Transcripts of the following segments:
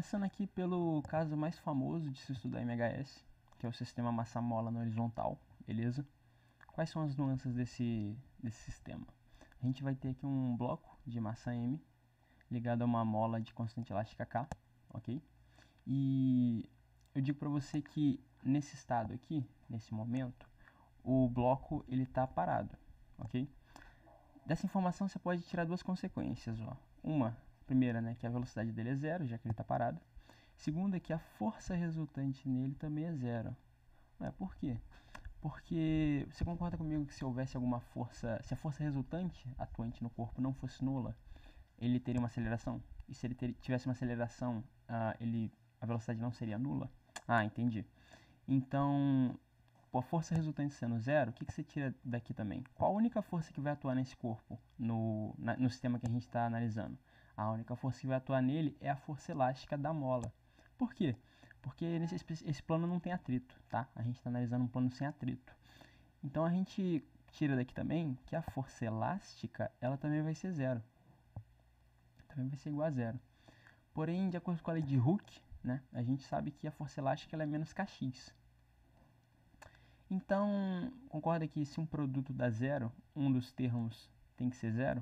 Passando aqui pelo caso mais famoso de se estudar MHS, que é o sistema massa-mola na horizontal, beleza? Quais são as nuances desse sistema? A gente vai ter aqui um bloco de massa M ligado a uma mola de constante elástica K, ok? E eu digo para você que nesse estado aqui, nesse momento, o bloco ele está parado, ok? Dessa informação você pode tirar duas consequências, ó. Uma, primeira, né, que a velocidade dele é zero, já que ele está parado. Segunda, é que a força resultante nele também é zero. Por quê? Porque você concorda comigo que se houvesse alguma força, se a força resultante atuante no corpo não fosse nula, ele teria uma aceleração? E se ele tivesse uma aceleração, a velocidade não seria nula? Ah, entendi. Então, a força resultante sendo zero, o que você tira daqui também? Qual a única força que vai atuar nesse corpo, no sistema que a gente está analisando? A única força que vai atuar nele é a força elástica da mola. Por quê? Porque esse plano não tem atrito, tá? A gente está analisando um plano sem atrito. Então a gente tira daqui também que a força elástica, ela também vai ser zero. Também vai ser igual a zero. Porém, de acordo com a lei de Hooke, né, a gente sabe que a força elástica ela é menos kx. Então, concorda que se um produto dá zero, um dos termos tem que ser zero?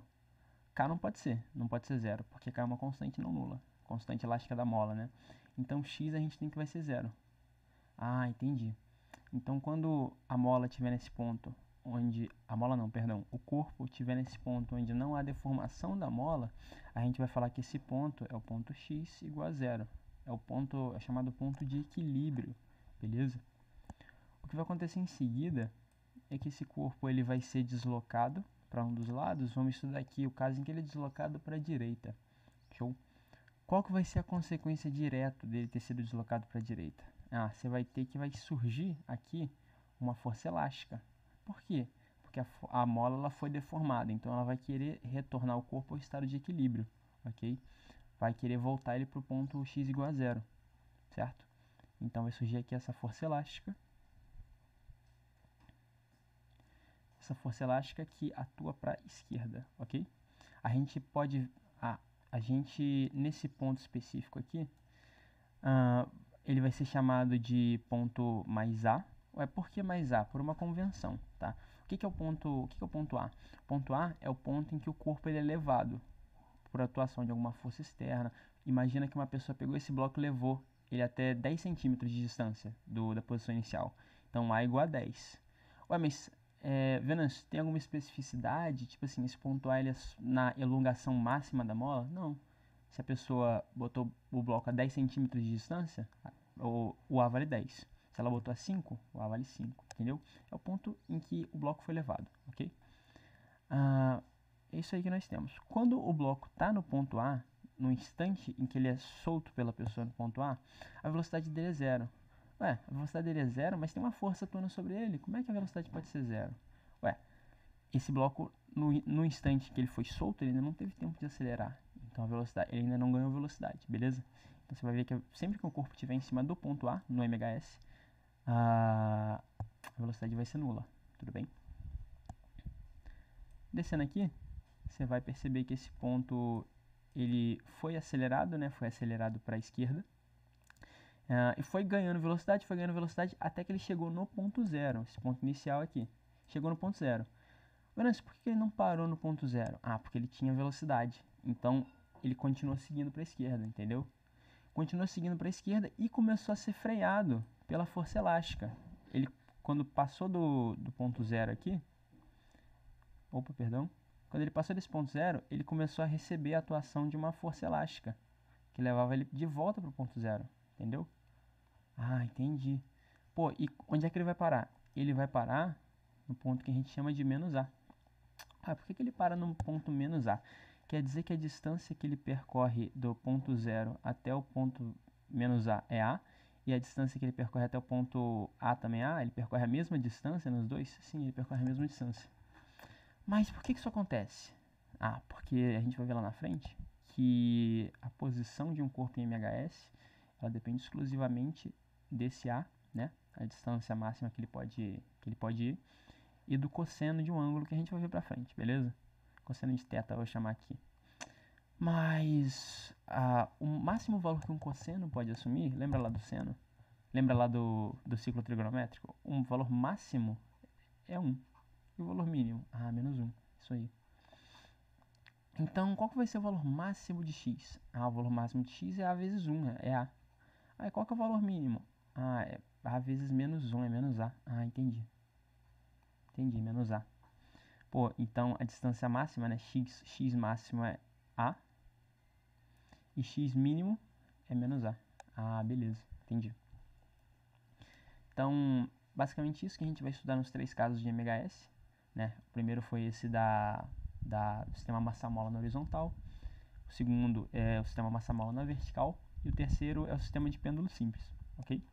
K não pode ser zero, porque K é uma constante não nula, constante elástica da mola, né? Então x a gente tem que vai ser zero. Ah, entendi. Então quando a mola estiver nesse ponto onde, a mola não, perdão, o corpo estiver nesse ponto onde não há deformação da mola, a gente vai falar que esse ponto é o ponto x igual a zero. É chamado ponto de equilíbrio, beleza? O que vai acontecer em seguida é que esse corpo ele vai ser deslocado para um dos lados. Vamos estudar aqui o caso em que ele é deslocado para a direita. Show? Qual que vai ser a consequência direta dele ter sido deslocado para a direita? Você vai ter que vai surgir aqui uma força elástica. Por quê? Porque a mola ela foi deformada, então ela vai querer retornar o corpo ao estado de equilíbrio, ok? Vai querer voltar ele para o ponto x igual a zero, certo? Então vai surgir aqui essa força elástica. Essa força elástica que atua para a esquerda, ok? A gente pode, a gente nesse ponto específico aqui, ele vai ser chamado de ponto mais A. Por que mais A? Por uma convenção, tá? O que é o ponto A? O ponto A é o ponto em que o corpo ele é levado por atuação de alguma força externa. Imagina que uma pessoa pegou esse bloco e levou ele até 10 centímetros de distância da posição inicial. Então A igual a 10. Mas Venâncio, tem alguma especificidade? Tipo assim, esse ponto A ele é na elongação máxima da mola? Não. Se a pessoa botou o bloco a 10 centímetros de distância, o A vale 10. Se ela botou a 5, o A vale 5, entendeu? É o ponto em que o bloco foi levado, ok? É isso aí que nós temos. Quando o bloco está no ponto A, no instante em que ele é solto pela pessoa no ponto A velocidade dele é zero. A velocidade dele é zero, mas tem uma força atuando sobre ele. Como é que a velocidade pode ser zero? Esse bloco, no instante que ele foi solto, ele ainda não teve tempo de acelerar. Então a velocidade, ele ainda não ganhou velocidade, beleza? Então você vai ver que sempre que o corpo estiver em cima do ponto A, no MHS, a velocidade vai ser nula, tudo bem? Descendo aqui, você vai perceber que esse ponto ele foi acelerado, né? Foi acelerado para a esquerda. E foi ganhando velocidade até que ele chegou no ponto zero, esse ponto inicial aqui. Chegou no ponto zero. Mas por que ele não parou no ponto zero? Porque ele tinha velocidade. Então ele continuou seguindo para a esquerda, entendeu? Continuou seguindo para a esquerda e começou a ser freado pela força elástica. Ele, quando passou do ponto zero aqui, quando ele passou desse ponto zero, ele começou a receber a atuação de uma força elástica, que levava ele de volta para o ponto zero, entendeu? Entendi. E onde é que ele vai parar? Ele vai parar no ponto que a gente chama de menos A. Por que ele para no ponto menos A? Quer dizer que a distância que ele percorre do ponto zero até o ponto menos A é A, e a distância que ele percorre até o ponto A também é A? Ele percorre a mesma distância nos dois? Sim, ele percorre a mesma distância. Mas por que isso acontece? Porque a gente vai ver lá na frente que a posição de um corpo em MHS ela depende exclusivamente desse A, né? A distância máxima que ele pode ir, e do cosseno de um ângulo que a gente vai ver pra frente, beleza? Cosseno de θ eu vou chamar aqui. Mas o máximo valor que um cosseno pode assumir, lembra lá do seno? Lembra lá do ciclo trigonométrico? Um valor máximo é 1. E o valor mínimo? Menos 1. Isso aí. Então, qual que vai ser o valor máximo de x? O valor máximo de x é a vezes 1, é a. Aí, qual que é o valor mínimo? É a vezes menos 1, é menos a. Entendi. Entendi, menos a. Pô, então a distância máxima, né? X máximo é a. E x mínimo é menos a. Beleza, entendi. Então, basicamente isso que a gente vai estudar nos 3 casos de MHS, né? O primeiro foi esse do sistema massa-mola na horizontal. O segundo é o sistema massa-mola na vertical. E o terceiro é o sistema de pêndulo simples, ok?